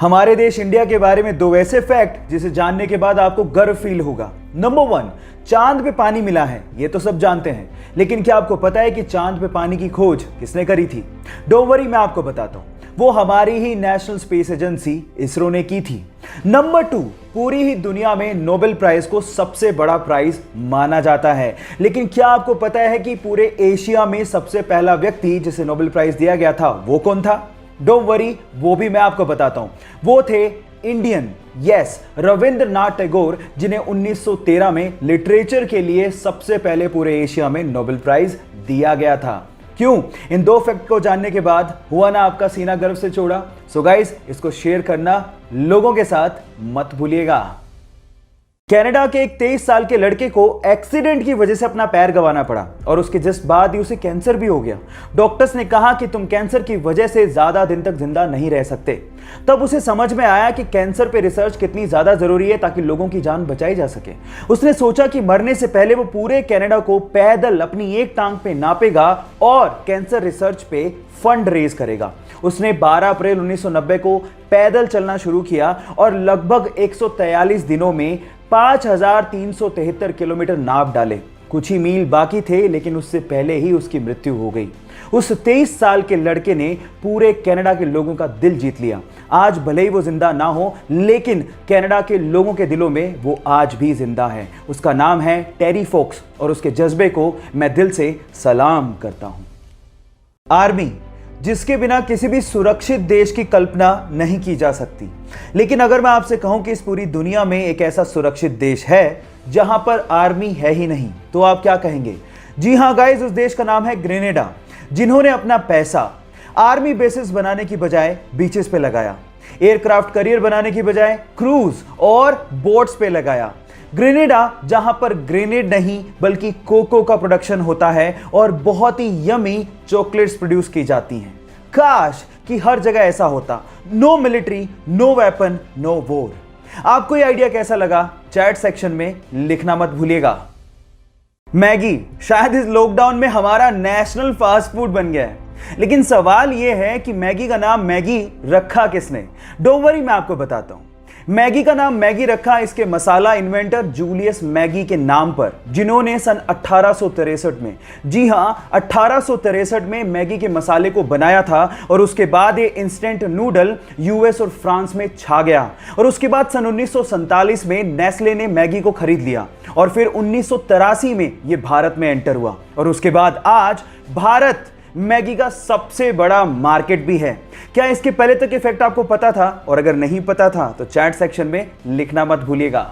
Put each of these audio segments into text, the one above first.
हमारे देश इंडिया के बारे में दो ऐसे फैक्ट जिसे जानने के बाद आपको गर्व फील होगा। नंबर 1, चांद पे पानी मिला है, ये तो सब जानते हैं, लेकिन क्या आपको पता है कि चांद पे पानी की खोज किसने करी थी? डोंट वरी, मैं आपको बताता हूं। वो हमारी ही नेशनल स्पेस एजेंसी इसरो ने की थी। नंबर 2, पूरी ही दुनिया में नोबेल प्राइज को सबसे बड़ा प्राइज माना जाता है, लेकिन क्या आपको पता है कि पूरे एशिया में सबसे पहला व्यक्ति जिसे नोबेल प्राइज दिया गया था वो कौन था? डोंट वरी, वो भी मैं आपको बताता हूं। वो थे इंडियन, यस, रविंद्रनाथ टैगोर, जिन्हें 1913 में लिटरेचर के लिए सबसे पहले पूरे एशिया में नोबेल प्राइज दिया गया था। क्यों? इन दो फैक्ट को जानने के बाद हुआ ना आपका सीना गर्व से चौड़ा? सो गाइस, इसको शेयर करना लोगों के साथ मत भूलिएगा। कनाडा के एक 23 साल के लड़के को एक्सीडेंट की वजह से अपना पैर गंवाना पड़ा और उसके जस्ट बाद ही उसे कैंसर भी हो गया। डॉक्टर्स ने कहा कि तुम कैंसर की वजह से ज्यादा दिन तक जिंदा नहीं रह सकते। तब उसे समझ में आया कि कैंसर पे रिसर्च कितनी ज्यादा जरूरी है ताकि लोगों की जान बचाई जा सके। उसने सोचा कि मरने से पहले वो पूरे कनाडा को पैदल अपनी एक टांग पे नापेगा और कैंसर रिसर्च पे फंड रेज करेगा। उसने 12 अप्रैल 1990 को पैदल चलना शुरू किया और लगभग 143 दिनों में 5373 किलोमीटर नाप डाले। कुछ ही मील बाकी थे, लेकिन उससे पहले ही उसकी मृत्यु हो गई। उस 23 साल के लड़के ने पूरे कनाडा के लोगों का दिल जीत लिया। आज भले ही वो जिंदा ना हो, लेकिन कनाडा के लोगों के दिलों में वो आज भी जिंदा है। उसका नाम है टेरी फोक्स और उसके जज्बे को मैं दिल से सलाम करता हूं। आर्मी, जिसके बिना किसी भी सुरक्षित देश की कल्पना नहीं की जा सकती। लेकिन अगर मैं आपसे कहूं कि इस पूरी दुनिया में एक ऐसा सुरक्षित देश है जहां पर आर्मी है ही नहीं, तो आप क्या कहेंगे? जी हां गाइस, उस देश का नाम है ग्रेनेडा, जिन्होंने अपना पैसा आर्मी बेसिस बनाने की बजाय बीचेस पे लगाया, एयरक्राफ्ट करियर बनाने की बजाय क्रूज और बोट्स पे लगाया। ग्रेनेडा, जहां पर ग्रेनेड नहीं बल्कि कोको का प्रोडक्शन होता है और बहुत ही यमी चॉकलेट्स प्रोड्यूस की जाती हैं। काश कि हर जगह ऐसा होता। No military, no weapon, no war. आपको ये आइडिया कैसा लगा? चैट सेक्शन में लिखना मत भूलिएगा। मैगी शायद इस लॉकडाउन में हमारा नेशनल फास्ट फूड बन गया है, लेकिन सवाल यह है कि मैगी का नाम मैगी रखा किसने? डोंट वरी, मैं आपको बताता हूं। मैगी का नाम मैगी रखा इसके मसाला इन्वेंटर जूलियस मैगी के नाम पर, जिन्होंने सन 1863 में, जी हां 1863 में मैगी के मसाले को बनाया था और उसके बाद ये इंस्टेंट नूडल यूएस और फ्रांस में छा गया। और उसके बाद सन 1947 में नेस्ले ने मैगी को खरीद लिया और फिर 1983 में ये भारत में एंटर हुआ और उसके बाद आज भारत मैगी का सबसे बड़ा मार्केट भी है। क्या इसके पहले तक इफेक्ट आपको पता था? और अगर नहीं पता था तो चैट सेक्शन में लिखना मत भूलिएगा।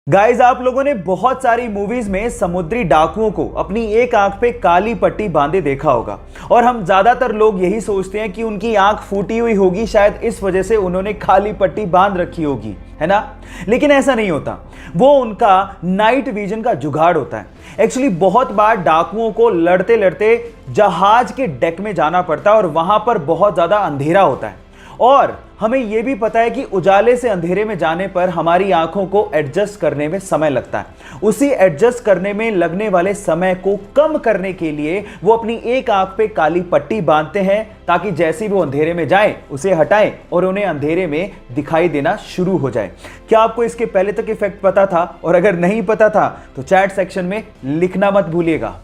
गाइस, आप लोगों ने बहुत सारी मूवीज में समुद्री डाकुओं को अपनी एक आंख पे काली पट्टी बांधे देखा होगा और हम ज्यादातर लोग यही सोचते हैं कि उनकी आंख फूटी हुई होगी, शायद इस वजह से उन्होंने काली पट्टी बांध रखी होगी, है ना? लेकिन ऐसा नहीं होता। वो उनका नाइट विजन का जुगाड़ होता है। एक्चुअली बहुत बार डाकुओं को लड़ते लड़ते जहाज के डेक में जाना पड़ता है और वहां पर बहुत ज्यादा अंधेरा होता है और हमें यह भी पता है कि उजाले से अंधेरे में जाने पर हमारी आंखों को एडजस्ट करने में समय लगता है। उसी एडजस्ट करने में लगने वाले समय को कम करने के लिए वो अपनी एक आंख पे काली पट्टी बांधते हैं ताकि जैसे ही वो अंधेरे में जाएं उसे हटाएं और उन्हें अंधेरे में दिखाई देना शुरू हो जाए। क्या आपको इसके पहले तक इफेक्ट पता था? और अगर नहीं पता था तो चैट सेक्शन में लिखना मत भूलिएगा।